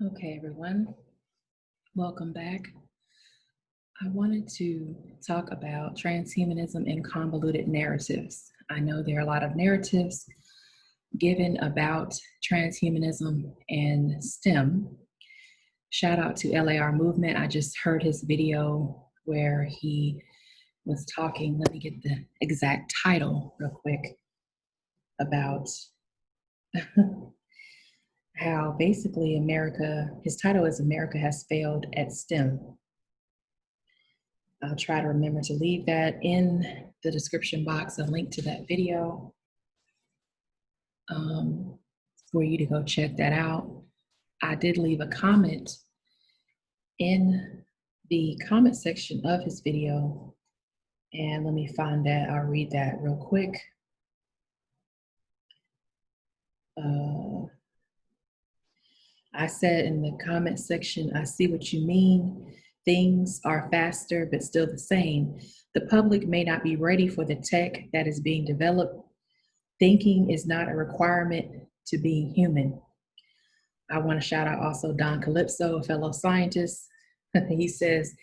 Okay, everyone, welcome back. I wanted to talk about transhumanism and convoluted narratives. I know there are a lot of narratives given about transhumanism and STEM. Shout out to LAR Movement. I just heard his video where he was talking, let me get the exact title real quick, about how basically America, his title is America Has Failed at STEM. I'll try to remember to leave that in the description box, a link to that video for you to go check that out. I did leave a comment in the comment section of his video, and let me find that. I'll read that real quick. I said in the comment section, I see what you mean. Things are faster, but still the same. The public may not be ready for the tech that is being developed. Thinking is not a requirement to being human. I want to shout out also Don Calypso, a fellow scientist. He says,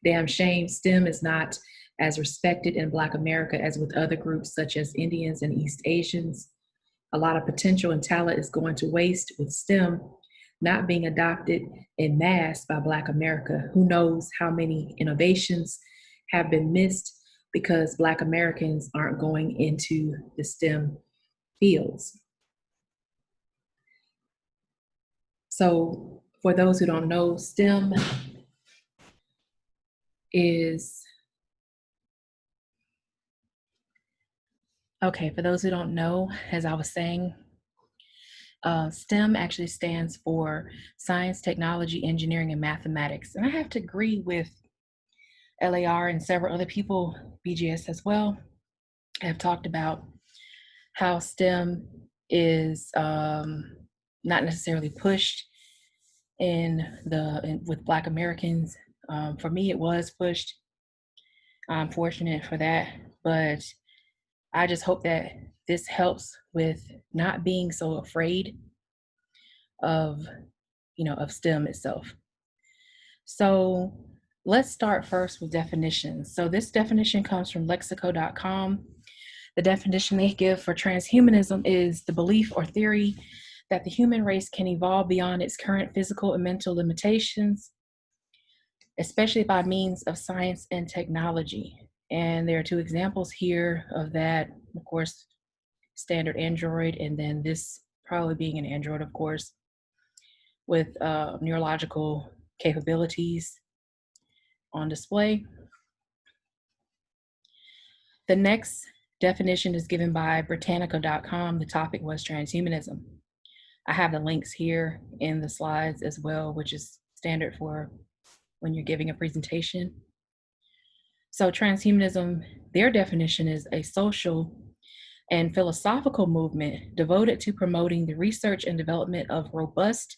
damn shame, STEM is not as respected in Black America as with other groups such as Indians and East Asians. A lot of potential and talent is going to waste with STEM not being adopted en masse by Black America. Who knows how many innovations have been missed because Black Americans aren't going into the STEM fields. So for those who don't know, STEM is, okay, for those who don't know, as I was saying, STEM actually stands for Science, Technology, Engineering, and Mathematics. And I have to agree with LAR and several other people, BGS as well, have talked about how STEM is not necessarily pushed with Black Americans. For me, it was pushed. I'm fortunate for that, but I just hope that this helps with not being so afraid of STEM itself. So let's start first with definitions. So this definition comes from lexico.com. The definition they give for transhumanism is the belief or theory that the human race can evolve beyond its current physical and mental limitations, especially by means of science and technology. And there are two examples here of that, of course, standard Android, and then this probably being an Android, of course, with neurological capabilities on display. The next definition is given by Britannica.com. The topic was transhumanism. I have the links here in the slides as well, which is standard for when you're giving a presentation. So transhumanism, their definition is a social and philosophical movement devoted to promoting the research and development of robust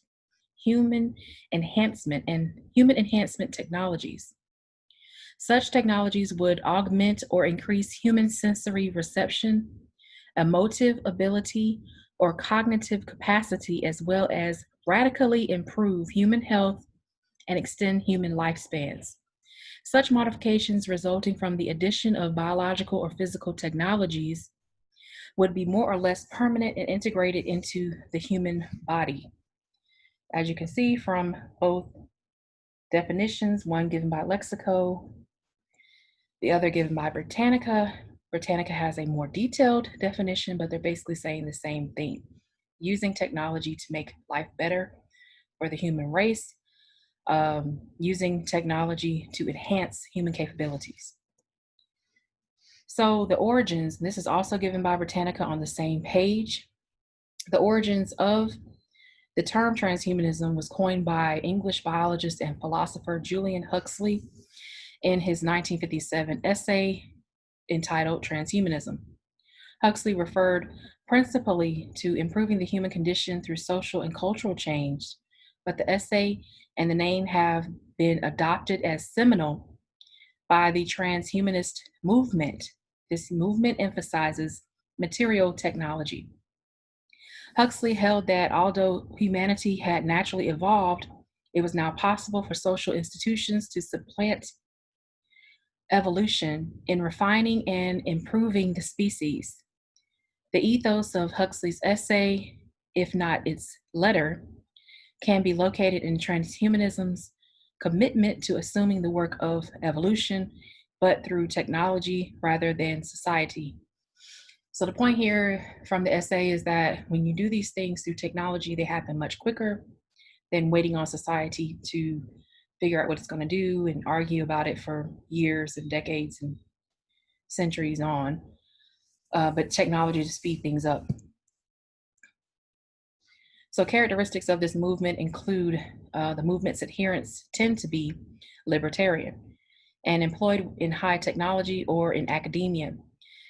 human enhancement technologies. Such technologies would augment or increase human sensory reception, emotive ability, or cognitive capacity, as well as radically improve human health and extend human lifespans. Such modifications resulting from the addition of biological or physical technologies would be more or less permanent and integrated into the human body. As you can see from both definitions, one given by Lexico, the other given by Britannica. Britannica has a more detailed definition, but they're basically saying the same thing. Using technology to make life better for the human race, using technology to enhance human capabilities. So the origins, this is also given by Britannica on the same page. The origins of the term transhumanism was coined by English biologist and philosopher Julian Huxley in his 1957 essay entitled Transhumanism. Huxley referred principally to improving the human condition through social and cultural change, but the essay and the name have been adopted as seminal by the transhumanist movement. This movement emphasizes material technology. Huxley held that although humanity had naturally evolved, it was now possible for social institutions to supplant evolution in refining and improving the species. The ethos of Huxley's essay, if not its letter, can be located in transhumanism's commitment to assuming the work of evolution, but through technology rather than society. So the point here from the essay is that when you do these things through technology, they happen much quicker than waiting on society to figure out what it's going to do and argue about it for years and decades and centuries on. But technology to speed things up. So characteristics of this movement include the movement's adherents tend to be libertarian and employed in high technology or in academia.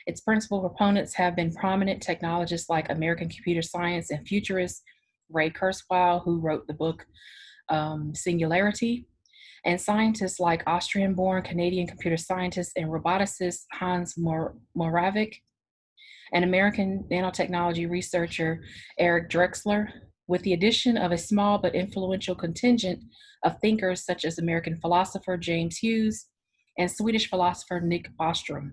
Its principal proponents have been prominent technologists like American computer science and futurist Ray Kurzweil, who wrote the book Singularity, and scientists like Austrian-born Canadian computer scientist and roboticist Hans Moravec, and American nanotechnology researcher Eric Drexler, with the addition of a small but influential contingent of thinkers such as American philosopher James Hughes and Swedish philosopher Nick Bostrom.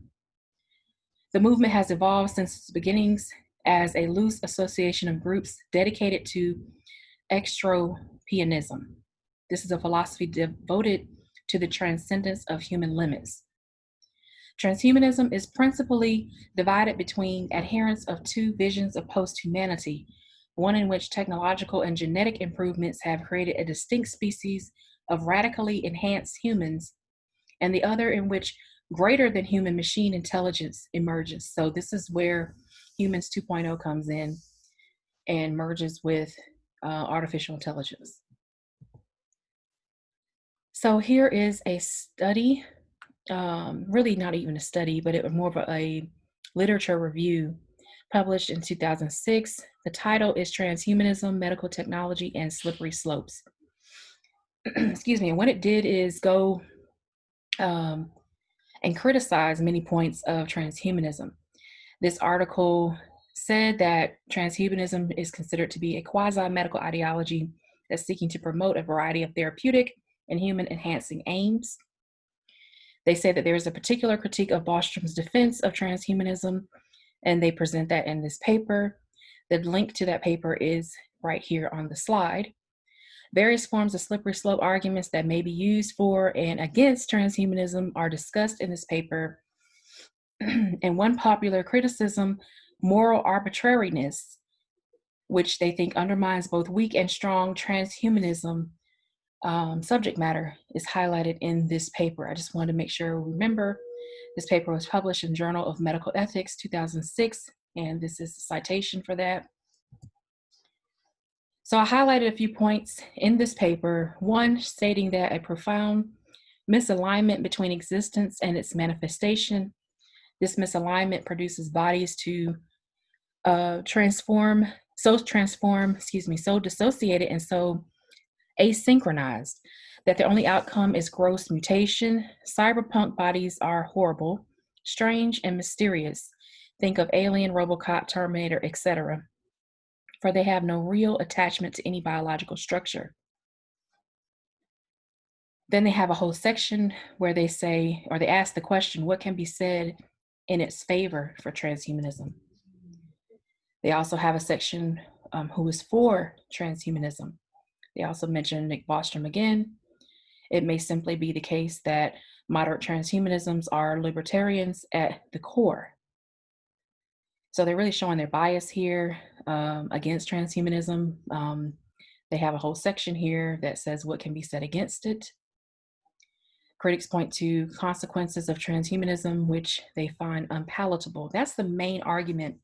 The movement has evolved since its beginnings as a loose association of groups dedicated to extropianism. This is a philosophy devoted to the transcendence of human limits. Transhumanism is principally divided between adherents of two visions of post-humanity, one in which technological and genetic improvements have created a distinct species of radically enhanced humans, and the other in which greater than human machine intelligence emerges. So this is where Humans 2.0 comes in and merges with artificial intelligence. So here is a study, really not even a study, but it was more of a literature review published in 2006. The title is Transhumanism, Medical Technology, and Slippery Slopes. Excuse me. And what it did is go and criticize many points of transhumanism. This article said that transhumanism is considered to be a quasi-medical ideology that's seeking to promote a variety of therapeutic and human-enhancing aims. They say that there is a particular critique of Bostrom's defense of transhumanism, and they present that in this paper. The link to that paper is right here on the slide. Various forms of slippery slope arguments that may be used for and against transhumanism are discussed in this paper. And one popular criticism, moral arbitrariness, which they think undermines both weak and strong transhumanism subject matter, is highlighted in this paper. I just wanted to make sure we remember this paper was published in Journal of Medical Ethics 2006, and this is the citation for that. So I highlighted a few points in this paper, one stating that a profound misalignment between existence and its manifestation. This misalignment produces bodies to so dissociated and so asynchronized that the only outcome is gross mutation. Cyberpunk bodies are horrible, strange, and mysterious. Think of Alien, RoboCop, Terminator, etc., for they have no real attachment to any biological structure. Then they have a whole section where they say, or they ask the question, what can be said in its favor for transhumanism? They also have a section who is for transhumanism. They also mention Nick Bostrom again. It may simply be the case that moderate transhumanisms are libertarians at the core. So they're really showing their bias here against transhumanism. They have a whole section here that says what can be said against it. Critics point to consequences of transhumanism, which they find unpalatable. That's the main argument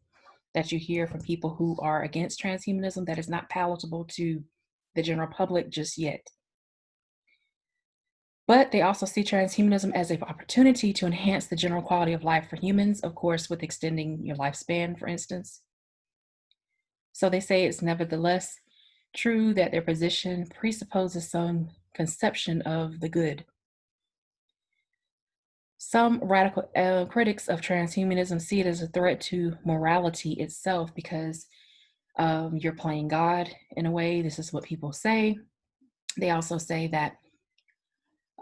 that you hear from people who are against transhumanism, that is not palatable to the general public just yet. But they also see transhumanism as an opportunity to enhance the general quality of life for humans, of course, with extending your lifespan, for instance. So they say it's nevertheless true that their position presupposes some conception of the good. Some radical critics of transhumanism see it as a threat to morality itself because You're playing God in a way. This is what people say. They also say that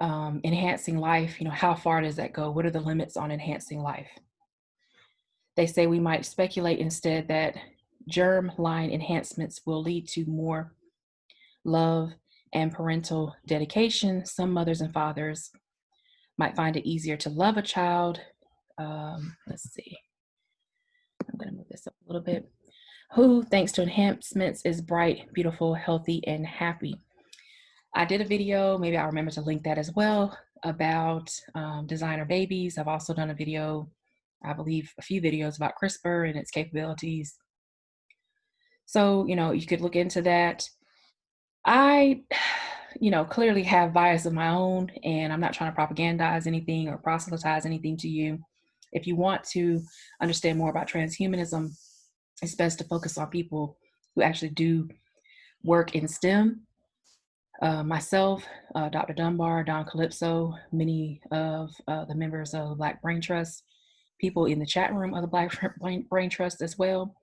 enhancing life, how far does that go? What are the limits on enhancing life? They say we might speculate instead that germline enhancements will lead to more love and parental dedication. Some mothers and fathers might find it easier to love a child. Let's see. I'm going to move this up a little bit. Who, thanks to enhancements, is bright, beautiful, healthy, and happy. I did a video, maybe I'll remember to link that as well, about designer babies. I've also done a video, I believe a few videos about CRISPR and its capabilities. So, you could look into that. I, clearly have bias of my own, and I'm not trying to propagandize anything or proselytize anything to you. If you want to understand more about transhumanism, it's best to focus on people who actually do work in STEM. Myself, Dr. Dunbar, Don Calypso, many of the members of the Black Brain Trust, people in the chat room of the Black Brain Trust as well,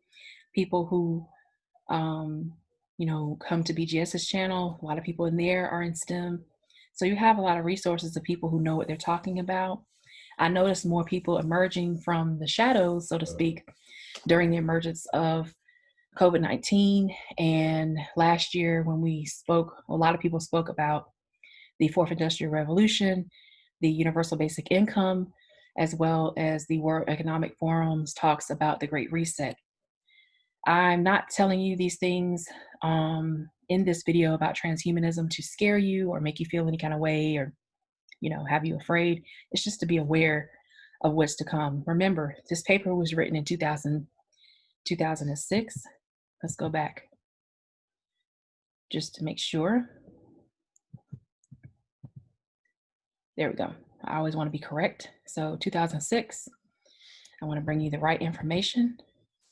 people who, come to BGS's channel. A lot of people in there are in STEM. So you have a lot of resources of people who know what they're talking about. I noticed more people emerging from the shadows, so to speak, during the emergence of COVID-19. And last year when we spoke, a lot of people spoke about the fourth industrial revolution, the universal basic income, as well as the World Economic Forum's talks about the Great Reset. I'm not telling you these things in this video about transhumanism to scare you or make you feel any kind of way or, have you afraid. It's just to be aware of what's to come. Remember, this paper was written in 2006. Let's go back just to make sure. There we go. I always want to be correct. So 2006, I want to bring you the right information.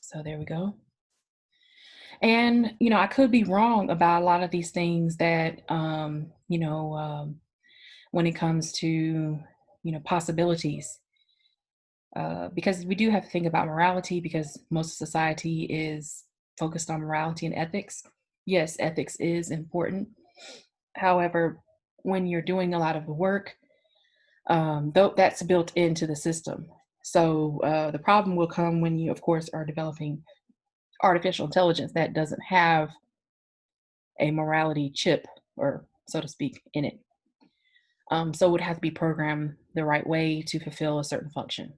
So there we go. And, I could be wrong about a lot of these things that, when it comes to, possibilities. Because we do have to think about morality, because most of society is focused on morality and ethics. Yes, ethics is important. However, when you're doing a lot of the work, though that's built into the system. So the problem will come when you, of course, are developing artificial intelligence that doesn't have a morality chip, or so to speak, in it. So it would have to be programmed the right way to fulfill a certain function.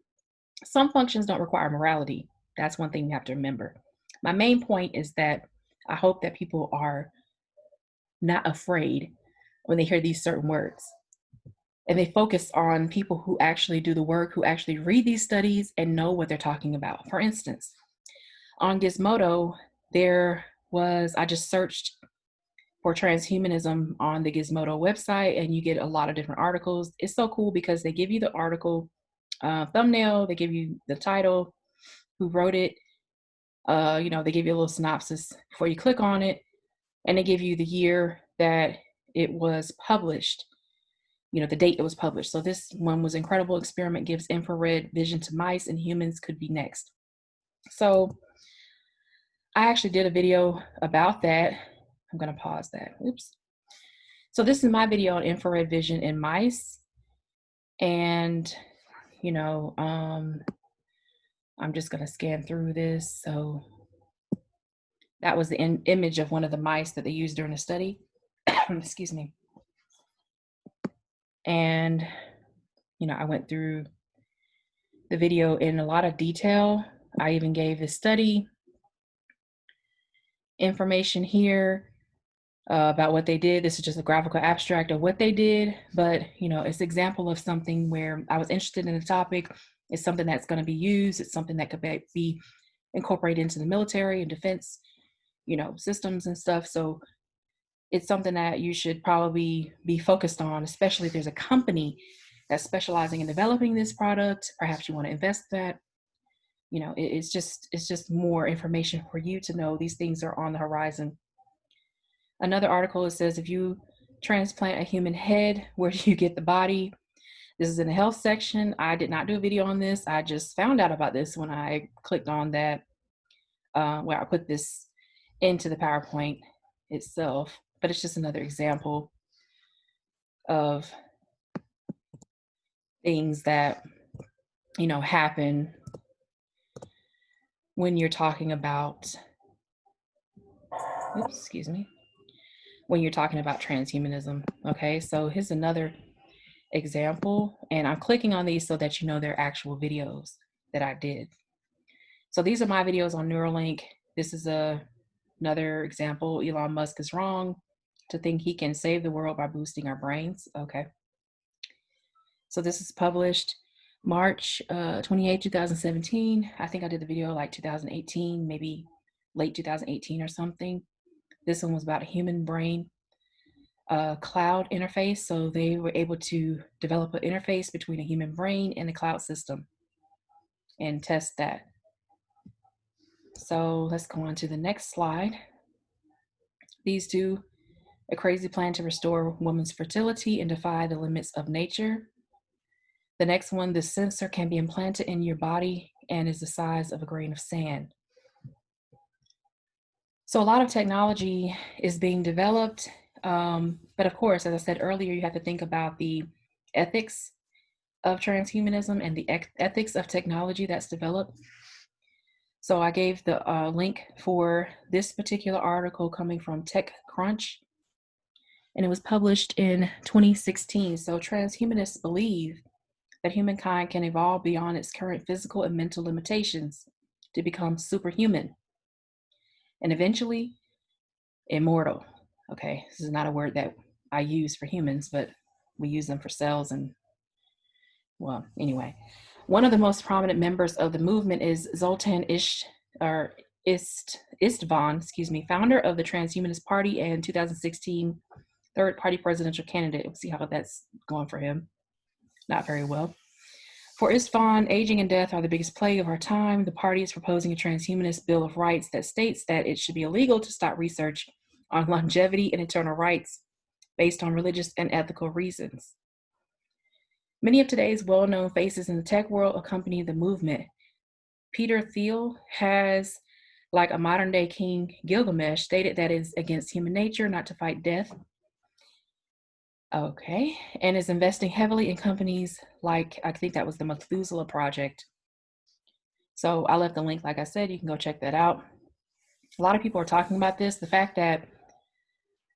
Some functions don't require morality. That's one thing you have to remember. My main point is that I hope that people are not afraid when they hear these certain words. And they focus on people who actually do the work, who actually read these studies and know what they're talking about. For instance, on Gizmodo, I just searched for transhumanism on the Gizmodo website, and you get a lot of different articles. It's so cool because they give you the article thumbnail, they give you the title, who wrote it, they give you a little synopsis before you click on it, and they give you the year that it was published, the date it was published. So this one was incredible experiment gives infrared vision to mice, and humans could be next. So I actually did a video about that. I'm going to pause that. Oops. So this is my video on infrared vision in mice. And, I'm just going to scan through this. So that was the image of one of the mice that they used during the study. Excuse me. And, I went through the video in a lot of detail. I even gave the study information here about what they did. This is just a graphical abstract of what they did, but it's an example of something where I was interested in the topic. It's something that's going to be used. It's something that could be incorporated into the military and defense, systems and stuff. So it's something that you should probably be focused on, especially if there's a company that's specializing in developing this product. Perhaps you want to invest that. It's just more information for you to know these things are on the horizon. Another article, it says, if you transplant a human head, where do you get the body? This is in the health section. I did not do a video on this. I just found out about this when I clicked on that, where I put this into the PowerPoint itself, but it's just another example of things that, you know, happen when you're talking about, oops, excuse me, when you're talking about transhumanism. Okay, so here's another example, and I'm clicking on these so that you know they're actual videos that I did. So these are my videos on Neuralink. This is another example. Elon Musk is wrong to think he can save the world by boosting our brains. Okay. So this is published March 28, 2017. I think I did the video like 2018, maybe late 2018 or something. This one was about a human brain cloud interface. So they were able to develop an interface between a human brain and the cloud system and test that. So let's go on to the next slide. These two, a crazy plan to restore women's fertility and defy the limits of nature. The next one, the sensor can be implanted in your body and is the size of a grain of sand. So a lot of technology is being developed. But of course, as I said earlier, you have to think about the ethics of transhumanism and the ethics of technology that's developed. So I gave the link for this particular article coming from TechCrunch, and it was published in 2016. So transhumanists believe that humankind can evolve beyond its current physical and mental limitations to become superhuman and eventually immortal. Okay, this is not a word that I use for humans, but we use them for cells and, well, anyway. One of the most prominent members of the movement is Zoltan Istvan, founder of the Transhumanist Party and 2016 third party presidential candidate. We'll see how that's going for him. Not very well. For Istvan, aging and death are the biggest plague of our time. The party is proposing a transhumanist bill of rights that states that it should be illegal to stop research on longevity and eternal rights based on religious and ethical reasons. Many of today's well-known faces in the tech world accompany the movement. Peter Thiel has, like a modern-day King Gilgamesh, stated that it is against human nature not to fight death. Okay, and is investing heavily in companies like, I think that was the Methuselah Project. So I left the link, like I said, you can go check that out. A lot of people are talking about this. The fact that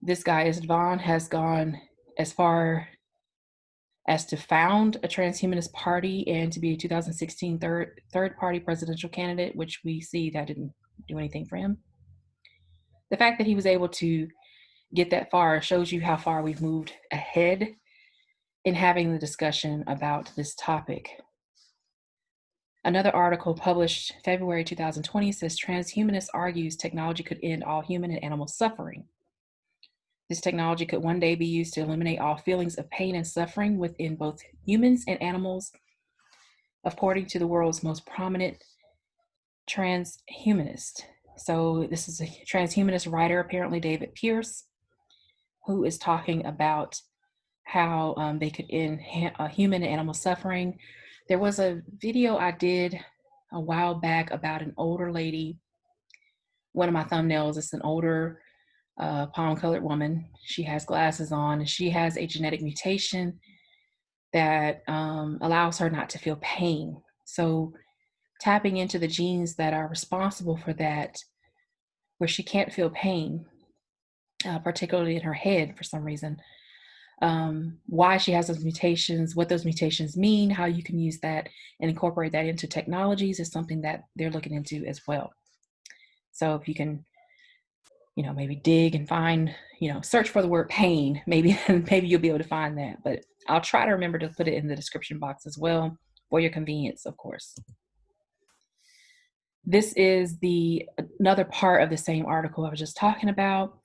this guy, Istvan, has gone as far as to found a transhumanist party and to be a 2016 third party presidential candidate, which we see that didn't do anything for him. The fact that he was able to get that far shows you how far we've moved ahead in having the discussion about this topic. Another article published February 2020 says transhumanist argues technology could end all human and animal suffering. This technology could one day be used to eliminate all feelings of pain and suffering within both humans and animals, according to the world's most prominent transhumanist. So this is a transhumanist writer, apparently David Pierce, who is talking about how they could end human and animal suffering. There was a video I did a while back about an older lady. One of my thumbnails is an older palm-colored woman. She has glasses on, and she has a genetic mutation that allows her not to feel pain. So tapping into the genes that are responsible for that, where she can't feel pain, particularly in her head for some reason, why she has those mutations, what those mutations mean, how you can use that and incorporate that into technologies is something that they're looking into as well. So if you can, maybe dig and find, search for the word pain, maybe you'll be able to find that. But I'll try to remember to put it in the description box as well for your convenience, of course. This is another part of the same article I was just talking about.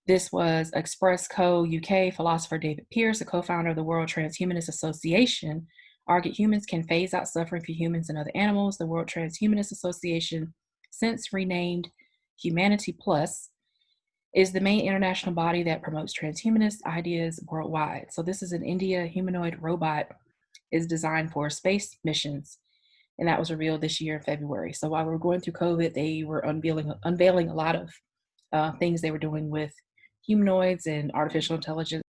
This was Express Co. UK philosopher David Pierce, a co-founder of the World Transhumanist Association, argued humans can phase out suffering for humans and other animals. The World Transhumanist Association, since renamed Humanity Plus, is the main international body that promotes transhumanist ideas worldwide. So this is an India humanoid robot is designed for space missions, and that was revealed this year in February. So while we were going through COVID, they were unveiling a lot of things they were doing with humanoids and artificial intelligence.